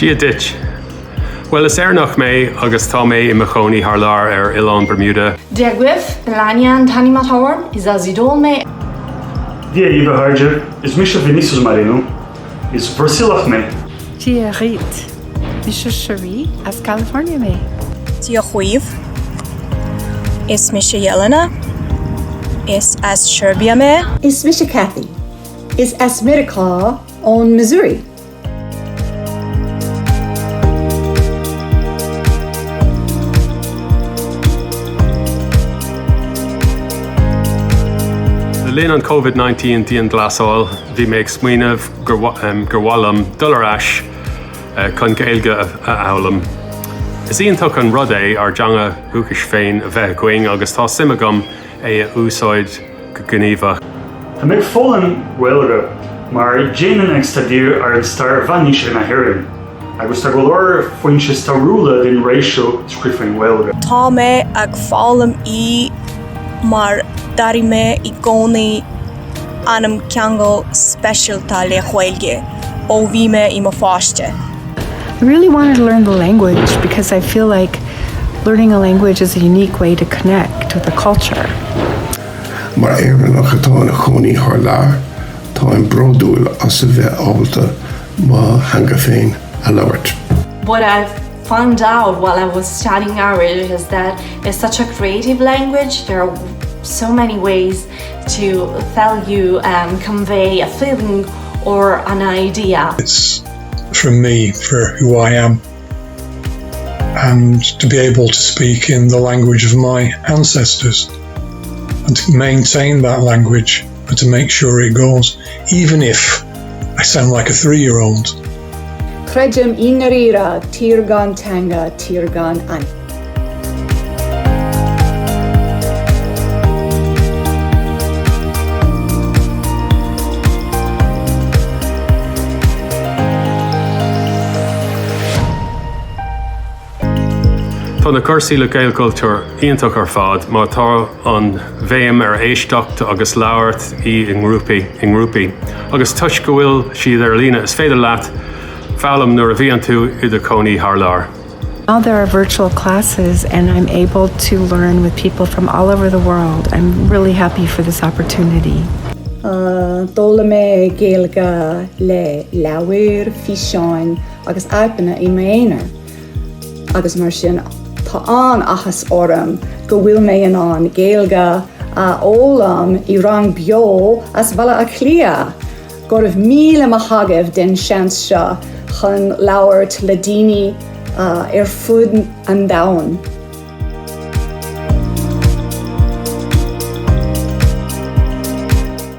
Dia dit. Well, is nach mé agus tá mé I machóní Harlar Ilan Bermuda. Dia gwif, bhliain tanny mathair, is as idol me. Dia Gaeilge, is Misha Vinicius Marino, is Brasilach me. Dia Rit, Misha Cherie, as California me. Dia Ghuiv, is Misha Yelena, is as Sherbia me. Is Misha Kathy, is as Miracle on Missouri. Linn an COVID-19 díon glasol, bhí mé mhúineadh gur bhfuilm dul ais chun Gaeilge a amhlaim. Is íontach an rud é ar deanga thuchas féin a bheith going agus tá simagam é a úsáid go gníomhach. Tá méid fólam Ghaelge, mar déanann ag stadír ar an star bhainís na hÉireann, agus tá go leor faoin sé starúla den réisio scríofainn Ghaelge. Tá mé ag fálam mar darí mé I gcónaí anam ceangal speisialta le Ghaeilge ó bhí mé I mo fáiste. I really wanted to learn the language because I feel like learning a language is a unique way to connect with the culture. Mar éireannach atá na chónaí Harlar, tá an bródúil as a bheith ábalta má hanga féin a labhart. What I've found out while I was studying Irish is that it's such a creative language. There are so many ways to tell you convey a feeling or an idea. It's for me, for who I am, and to be able to speak in the language of my ancestors and to maintain that language and to make sure it goes, even if I sound like a 3-year-old. Credim inarira, tirgan tanga, tirgan an. Tá na cursaí le Gaelchultúir iontach ar fad, má tá an bhéim ar éisteacht agus labhairt I ngrúpaí. Agus tuis go bhfuil siad ar líne is féidir leat feallam nuair a bhíonn tú I do chónaí Harlar. Now there are virtual classes and I'm able to learn with people from all over the world. I'm really happy for this opportunity. Dóla mé Gaeilge le láthair, feiceáil agus alpanna I méanaar. Agus mar sin tá an achas orm go bhfuil mé an Gaeilge a ólam I rang bio as bhela a clia. Gorh míle maithagah den seans seo chun labhairt le daoine ar fud an domhain.